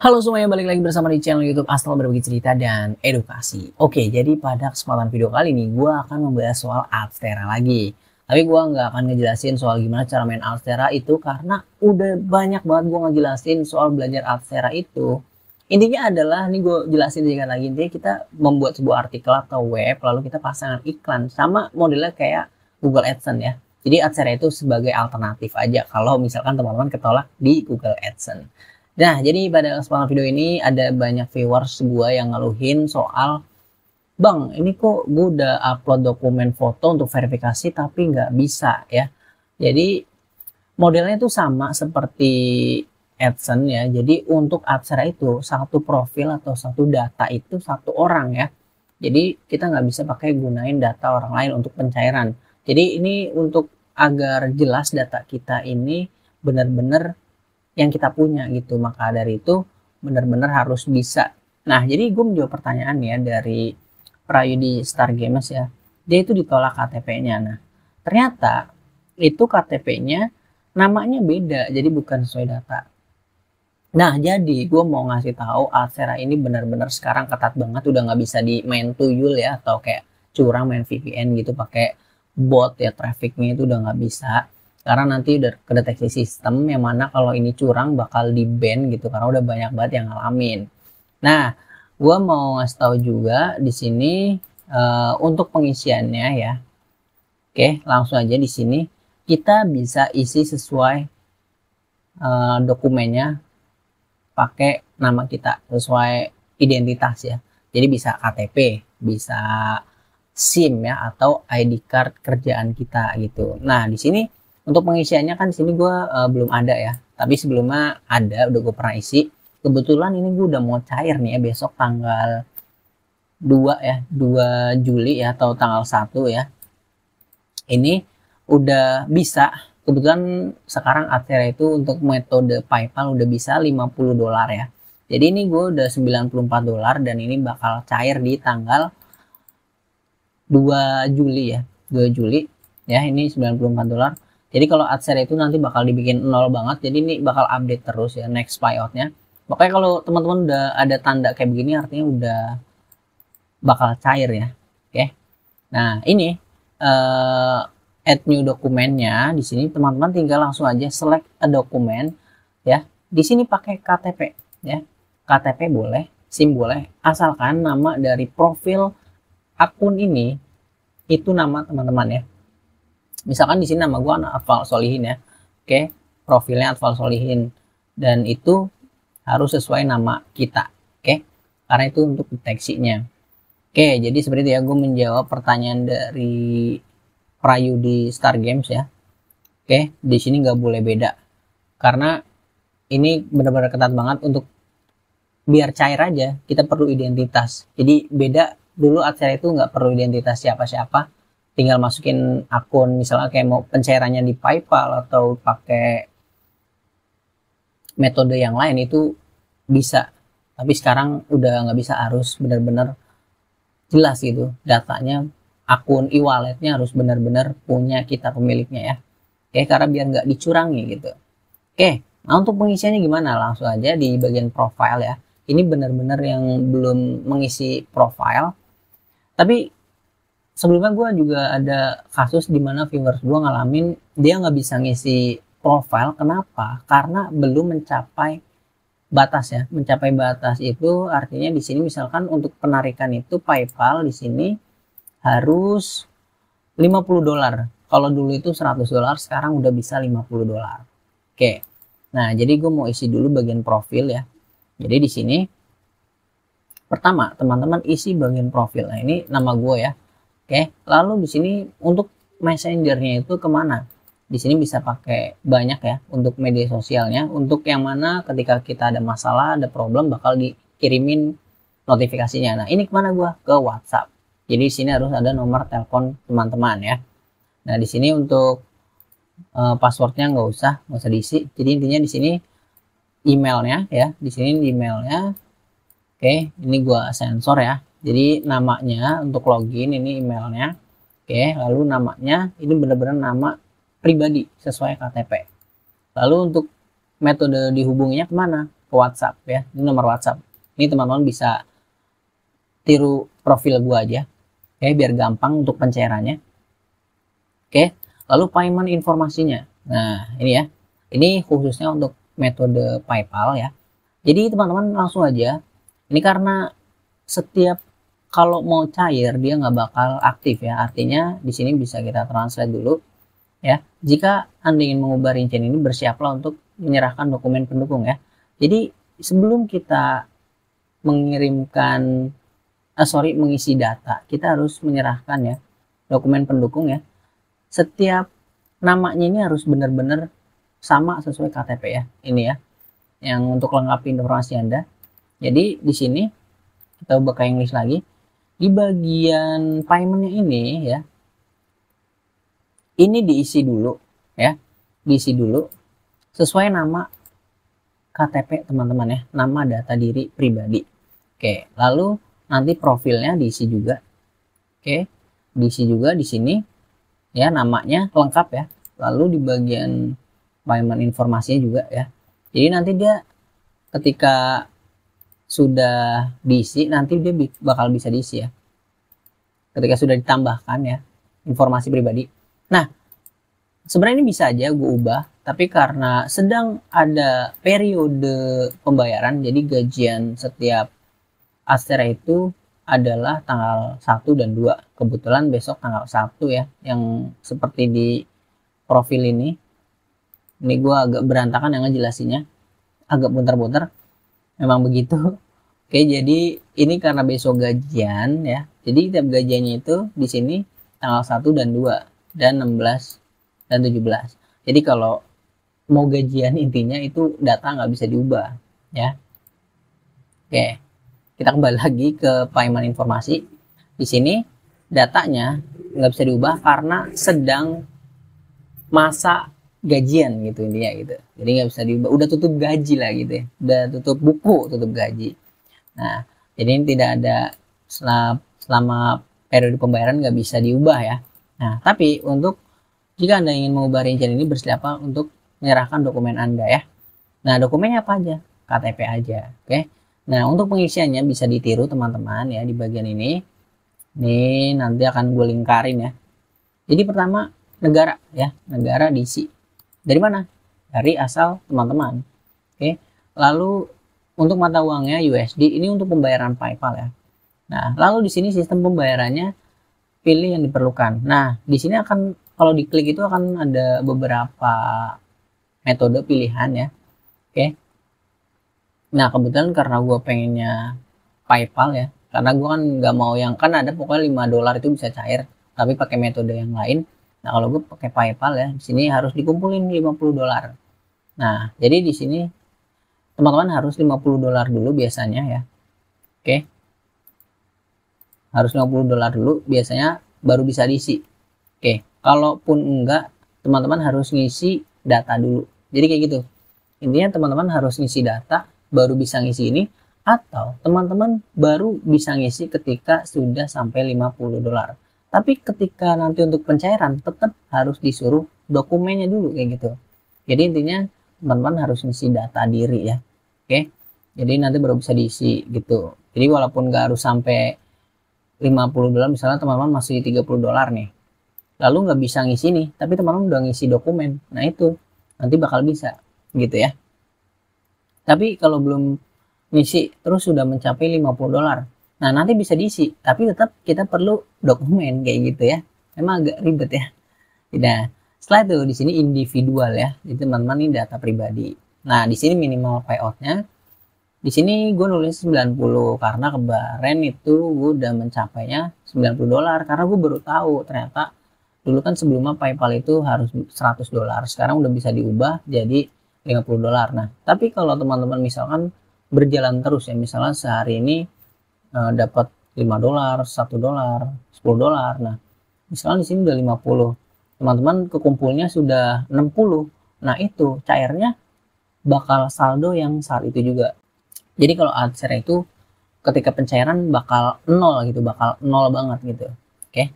Halo semuanya, balik lagi bersama di channel YouTube Astal Berbagi Cerita dan Edukasi. Oke, jadi pada kesempatan video kali ini gue akan membahas soal Alstera lagi. Tapi gue nggak akan ngejelasin soal gimana cara main Alstera itu karena udah banyak banget gue ngejelasin soal belajar Alstera itu. Intinya adalah, nih gue jelasin sedikit lagi, intinya kita membuat sebuah artikel atau web, lalu kita pasang iklan sama modelnya kayak Google AdSense ya. Jadi Alstera itu sebagai alternatif aja kalau misalkan teman-teman ketolak di Google AdSense. Nah, jadi pada kesempatan video ini ada banyak viewers gue yang ngeluhin soal, Bang, ini kok gue udah upload dokumen foto untuk verifikasi tapi nggak bisa ya. Jadi modelnya itu sama seperti AdSense ya. Jadi untuk Alstera itu satu profil atau satu data itu satu orang ya. Jadi kita nggak bisa pakai gunain data orang lain untuk pencairan. Jadi ini untuk agar jelas data kita ini benar-benar yang kita punya gitu. Maka dari itu benar-benar harus bisa. Nah, jadi gue menjawab pertanyaan ya dari Prayudi Star Games ya. Dia itu ditolak KTP-nya. Nah, ternyata itu KTP-nya namanya beda, jadi bukan sesuai data. Nah, jadi gue mau ngasih tahu Alstera ini benar-benar sekarang ketat banget, udah nggak bisa di main tuyul ya, atau kayak curang main VPN gitu pakai bot ya, trafficnya itu udah nggak bisa. Karena nanti udah kedeteksi sistem yang mana kalau ini curang bakal di ban gitu, karena udah banyak banget yang ngalamin. Nah, gue mau ngasih tahu juga di sini untuk pengisiannya ya. Oke, langsung aja di sini kita bisa isi sesuai dokumennya pakai nama kita sesuai identitas ya. Jadi bisa KTP, bisa SIM ya, atau ID card kerjaan kita gitu. Nah, di sini untuk pengisiannya kan di sini gue belum ada ya. Tapi sebelumnya ada, udah gue pernah isi. Kebetulan ini gue udah mau cair nih ya, besok tanggal 2 ya, 2 Juli ya, atau tanggal 1 ya. Ini udah bisa. Kebetulan sekarang Alstera itu untuk metode PayPal udah bisa $50 ya. Jadi ini gue udah $94 dan ini bakal cair di tanggal 2 Juli ya. 2 Juli ya, ini $94. Jadi kalau Alstera itu nanti bakal dibikin nol banget. Jadi ini bakal update terus ya next payoutnya. Makanya kalau teman-teman udah ada tanda kayak begini artinya udah bakal cair ya. Oke. Nah, ini add new dokumennya. Di sini teman-teman tinggal langsung aja select a dokumen ya. Di sini pakai KTP ya. KTP boleh, SIM boleh, asalkan nama dari profil akun ini itu nama teman-teman ya. Misalkan di sini nama gue Atfal Solihin ya. Oke, profilnya Atfal Solihin dan itu harus sesuai nama kita. Oke, karena itu untuk deteksinya. Oke, jadi seperti itu ya, gue menjawab pertanyaan dari Prayudi Star Games ya. Oke, di sini nggak boleh beda karena ini benar-benar ketat banget. Untuk biar cair aja kita perlu identitas. Jadi beda, dulu Alstera itu nggak perlu identitas siapa-siapa, tinggal masukin akun misalnya kayak mau pencairannya di PayPal atau pakai metode yang lain itu bisa. Tapi sekarang udah nggak bisa, harus benar-benar jelas gitu datanya. Akun e-walletnya harus benar-benar punya kita pemiliknya ya. Oke, karena biar nggak dicurangi gitu. Oke, nah untuk pengisiannya gimana? Langsung aja di bagian profile ya. Ini benar-benar yang belum mengisi profile. Tapi sebelumnya gue juga ada kasus dimana viewers gue ngalamin dia nggak bisa ngisi profile. Kenapa? Karena belum mencapai batas ya. Mencapai batas itu artinya di sini misalkan untuk penarikan itu PayPal di sini harus $50. Kalau dulu itu $100, sekarang udah bisa $50. Oke. Nah, jadi gue mau isi dulu bagian profil ya. Jadi di sini pertama teman-teman isi bagian profil. Nah, ini nama gue ya. Oke. Lalu di sini untuk messengernya itu kemana? Di sini bisa pakai banyak ya untuk media sosialnya. Untuk yang mana ketika kita ada masalah, ada problem, bakal dikirimin notifikasinya. Nah, ini kemana gue? Ke WhatsApp. Jadi di sini harus ada nomor telepon teman-teman ya. Nah, di sini untuk passwordnya nggak usah diisi. Jadi intinya di sini emailnya ya. Di sini emailnya. Oke, ini gua sensor ya. Jadi namanya untuk login ini emailnya. Oke, lalu namanya ini benar-benar nama pribadi sesuai KTP. Lalu untuk metode dihubunginya kemana? ke WhatsApp ya. Ini nomor WhatsApp. Ini teman-teman bisa tiru profil gua aja. Oke, biar gampang untuk pencairannya. Oke, lalu payment informasinya. Nah, ini ya. Ini khususnya untuk metode PayPal ya. Jadi teman-teman langsung aja. Ini karena setiap kalau mau cair dia nggak bakal aktif ya. Artinya di sini bisa kita translate dulu ya. Jika Anda ingin mengubah rincian ini, bersiaplah untuk menyerahkan dokumen pendukung ya. Jadi sebelum kita mengirimkan mengisi data, kita harus menyerahkan ya dokumen pendukung ya. Setiap namanya ini harus benar-benar sama sesuai KTP ya. Ini ya yang untuk lengkapi informasi Anda. Jadi di sini kita ubah ke English lagi. Di bagian paymentnya ini ya, ini diisi dulu ya, diisi dulu sesuai nama KTP teman-teman ya, nama data diri pribadi. Oke, lalu nanti profilnya diisi juga. Oke, diisi juga di sini ya, namanya lengkap ya. Lalu di bagian payment informasinya juga ya. Jadi nanti dia ketika sudah diisi, nanti dia bakal bisa diisi ya. Ketika sudah ditambahkan ya informasi pribadi. Nah, sebenarnya ini bisa aja gue ubah, tapi karena sedang ada periode pembayaran, jadi gajian setiap Astera itu adalah tanggal 1 dan 2. Kebetulan besok tanggal 1 ya, yang seperti di profil ini. Ini gue agak berantakan yang ngejelasinnya, agak putar-putar. Memang begitu. Oke, jadi ini karena besok gajian ya. Jadi tiap gajiannya itu di sini tanggal 1 dan 2 dan 16 dan 17. Jadi kalau mau gajian intinya itu data nggak bisa diubah ya. Oke. Kita kembali lagi ke payment informasi. Di sini datanya nggak bisa diubah karena sedang masa gajian gitu intinya gitu. Jadi nggak bisa diubah. Udah tutup gaji lah gitu ya. Udah tutup buku, tutup gaji. Nah, jadi ini tidak ada selama periode pembayaran nggak bisa diubah ya. Nah, tapi untuk jika Anda ingin mengubah rincian ini, bersiaplah untuk menyerahkan dokumen Anda ya. Nah, dokumennya apa aja? KTP aja. Oke. Nah, untuk pengisiannya bisa ditiru teman-teman ya di bagian ini. Ini nanti akan gue lingkarin ya. Jadi pertama negara ya, negara diisi. Dari mana? Dari asal teman-teman. Oke. Lalu untuk mata uangnya USD, ini untuk pembayaran PayPal ya. Nah, lalu di sini sistem pembayarannya pilih yang diperlukan. Nah, di sini akan kalau diklik itu akan ada beberapa metode pilihan ya. Oke. Nah, kebetulan karena gue pengennya PayPal ya, karena gue kan nggak mau yang kan ada pokoknya $5 itu bisa cair, tapi pakai metode yang lain. Nah, kalau gue pakai PayPal ya, di sini harus dikumpulin $50. Nah, jadi di sini teman-teman harus $50 dulu biasanya ya. Oke. Harus $50 dulu biasanya baru bisa diisi. Oke, kalaupun enggak, teman-teman harus ngisi data dulu. Jadi kayak gitu. Intinya teman-teman harus ngisi data baru bisa ngisi ini, atau teman-teman baru bisa ngisi ketika sudah sampai $50. Tapi ketika nanti untuk pencairan tetap harus disuruh dokumennya dulu kayak gitu. Jadi intinya teman-teman harus ngisi data diri ya. Oke. Jadi nanti baru bisa diisi gitu. Jadi walaupun nggak harus sampai $50, misalnya teman-teman masih $30 nih. Lalu nggak bisa ngisi nih, tapi teman-teman udah ngisi dokumen. Nah itu nanti bakal bisa gitu ya. Tapi kalau belum ngisi terus sudah mencapai $50, nah nanti bisa diisi, tapi tetap kita perlu dokumen kayak gitu ya. Memang agak ribet ya. Nah, setelah itu di sini individual ya. Jadi teman-teman ini data pribadi. Nah, di sini minimal payoutnya. Di sini gue nulis 90 karena kemarin itu gue udah mencapainya $90 karena gue baru tahu ternyata dulu kan sebelumnya PayPal itu harus $100. Sekarang udah bisa diubah jadi $50. Nah, tapi kalau teman-teman misalkan berjalan terus ya, misalnya sehari ini dapat $5, $1, $10. Nah, misalnya di sini udah 50. Teman-teman kekumpulnya sudah 60. Nah, itu cairnya bakal saldo yang saat itu juga. Jadi kalau Astera itu ketika pencairan bakal nol gitu, bakal nol banget gitu. Oke.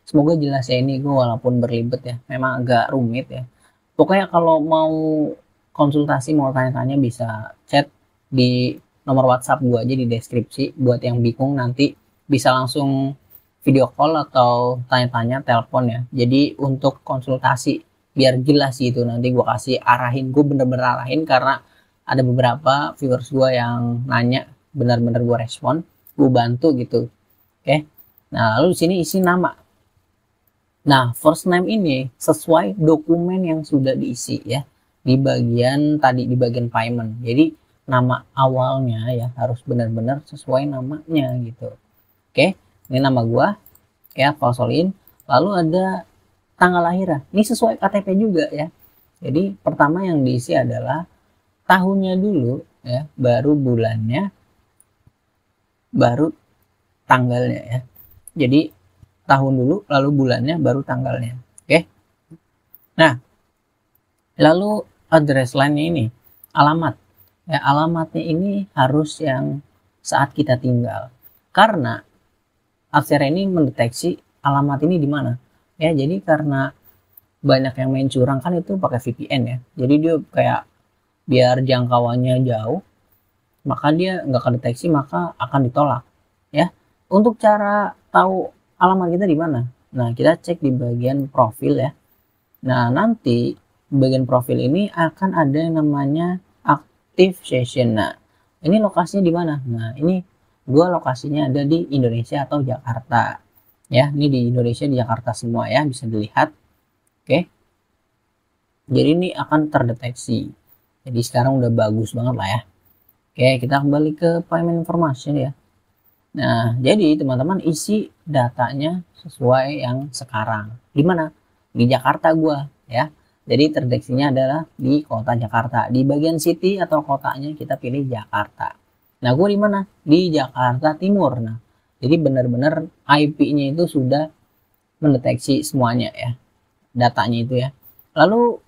Semoga jelas ya, ini gue walaupun berlibet ya, memang agak rumit ya. Pokoknya kalau mau konsultasi, mau tanya-tanya bisa chat di nomor WhatsApp gue aja di deskripsi. Buat yang bingung nanti bisa langsung video call atau tanya-tanya telepon ya. Jadi untuk konsultasi biar jelas gitu, nanti gue kasih arahin, gue bener-bener arahin karena ada beberapa viewers gue yang nanya, benar-benar gue respon, gue bantu gitu. Oke. Nah, lalu di sini isi nama. Nah, first name ini sesuai dokumen yang sudah diisi ya. Di bagian tadi, di bagian payment. Jadi nama awalnya ya harus benar-benar sesuai namanya gitu. Oke, ini nama gua ya, Falsolin. Lalu ada tanggal lahir. Ini sesuai KTP juga ya. Jadi pertama yang diisi adalah tahunnya dulu ya, baru bulannya, baru tanggalnya ya. Jadi tahun dulu, lalu bulannya, baru tanggalnya. Oke. Nah, lalu address line-nya ini, alamat. Ya, alamatnya ini harus yang saat kita tinggal. Karena Adsera ini mendeteksi alamat ini di mana. Ya, jadi karena banyak yang main curang kan itu pakai VPN ya. Jadi dia kayak biar jangkauannya jauh, maka dia nggak kedeteksi, maka akan ditolak. Ya, untuk cara tahu alamat kita di mana? Nah, kita cek di bagian profil ya. Nah, nanti bagian profil ini akan ada yang namanya active session. Nah, ini lokasinya di mana? Nah, ini gua lokasinya ada di Indonesia atau Jakarta. Ya, ini di Indonesia, di Jakarta semua ya, bisa dilihat. Oke. Jadi ini akan terdeteksi. Jadi sekarang udah bagus banget lah ya. Oke, kita kembali ke payment information ya. Nah, jadi teman-teman isi datanya sesuai yang sekarang. Di mana? Di Jakarta gua ya. Jadi terdeteksinya adalah di kota Jakarta. Di bagian city atau kotanya kita pilih Jakarta. Nah, gua di mana? Di Jakarta Timur. Nah, jadi benar-benar IP-nya itu sudah mendeteksi semuanya ya. Datanya itu ya. Lalu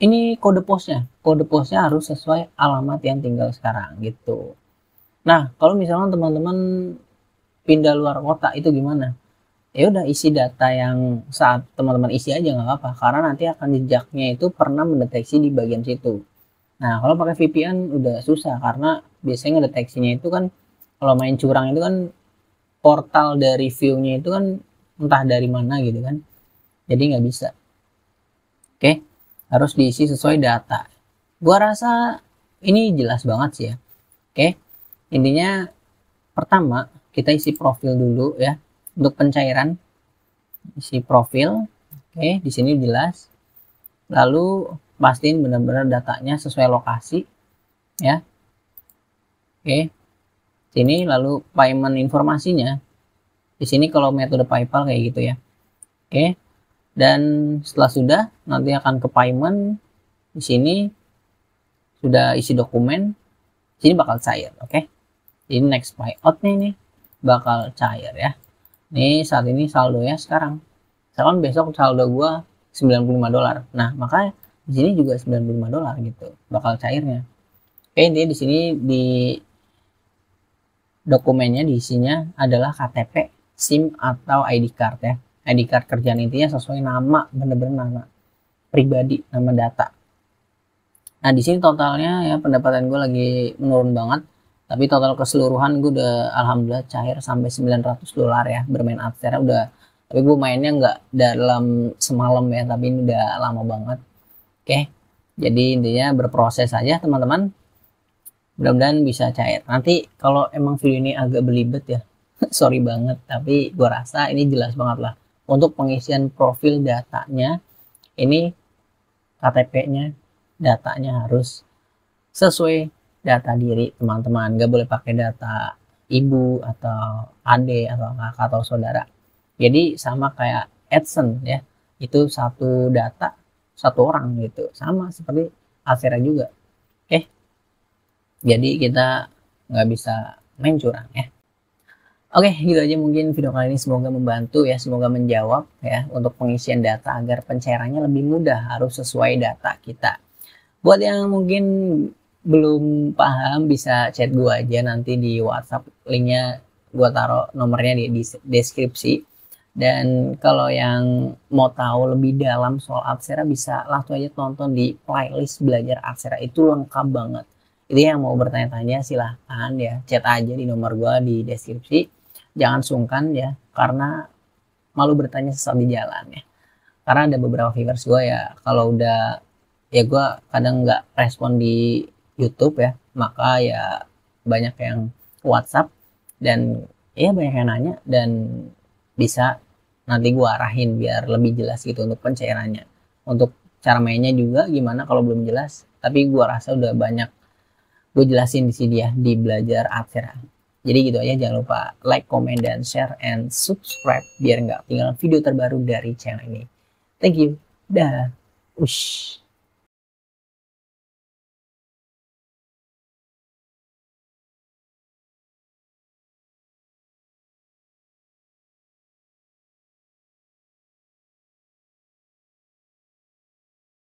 ini kode posnya. Kode posnya harus sesuai alamat yang tinggal sekarang gitu. Nah, kalau misalnya teman-teman pindah luar kota itu gimana? Ya udah isi data yang saat teman-teman isi aja nggak apa-apa, karena nanti akan jejaknya itu pernah mendeteksi di bagian situ. Nah, kalau pakai VPN udah susah karena biasanya ngedeteksinya itu kan kalau main curang itu kan portal dari view-nya itu kan entah dari mana gitu kan. Jadi nggak bisa. Oke, harus diisi sesuai data. Gua rasa ini jelas banget sih ya. Oke. Intinya pertama kita isi profil dulu ya. Untuk pencairan isi profil. Oke, di sini jelas. Lalu pastiin benar-benar datanya sesuai lokasi ya. Oke. Sini lalu payment informasinya. Di sini kalau metode PayPal kayak gitu ya. Oke. Dan setelah sudah nanti akan ke payment. Di sini sudah isi dokumen. Sini bakal cair, oke. Ini next payout nih bakal cair ya. Nih saat ini saldo ya sekarang. Misalkan besok saldo gua $95. Nah, makanya di sini juga $95 gitu bakal cairnya. Oke, intinya di sini di dokumennya diisinya adalah KTP, SIM atau ID card ya. ID card kerjaan intinya sesuai nama, bener-bener nama pribadi, nama data. Nah, di sini totalnya ya pendapatan gue lagi menurun banget. Tapi total keseluruhan gue udah alhamdulillah cair sampai $900 ya bermain Adsera udah. Tapi gue mainnya nggak dalam semalam ya, tapi ini udah lama banget. Oke, jadi intinya berproses aja teman-teman. Mudah-mudahan bisa cair. Nanti kalau emang video ini agak belibet ya, sorry banget. Tapi gue rasa ini jelas banget lah. Untuk pengisian profil datanya, ini KTP-nya, datanya harus sesuai data diri teman-teman. Gak boleh pakai data ibu atau adik atau kakak atau saudara. Jadi sama kayak AdSense ya, itu satu data satu orang gitu, sama seperti Adsera juga. Oke, jadi kita nggak bisa main curang ya. Oke, gitu aja mungkin video kali ini, semoga membantu ya, semoga menjawab ya untuk pengisian data agar pencairannya lebih mudah, harus sesuai data kita. Buat yang mungkin belum paham bisa chat gue aja nanti di WhatsApp, linknya gue taruh nomornya di deskripsi. Dan kalau yang mau tahu lebih dalam soal Adsera bisa langsung aja tonton di playlist belajar Adsera, itu lengkap banget. Jadi yang mau bertanya-tanya silahkan ya, chat aja di nomor gue di deskripsi. Jangan sungkan ya, karena malu bertanya sesaat di jalan ya. Karena ada beberapa viewers gue ya, kalau udah ya gue kadang nggak respon di YouTube ya, maka ya banyak yang WhatsApp dan ya banyak yang nanya, dan bisa nanti gue arahin biar lebih jelas gitu untuk pencairannya. Untuk cara mainnya juga gimana kalau belum jelas, tapi gue rasa udah banyak gue jelasin di sini ya di belajar Advera. Jadi gitu aja, jangan lupa like, comment, dan share, and subscribe biar nggak ketinggalan video terbaru dari channel ini. Thank you. Dah. Ush.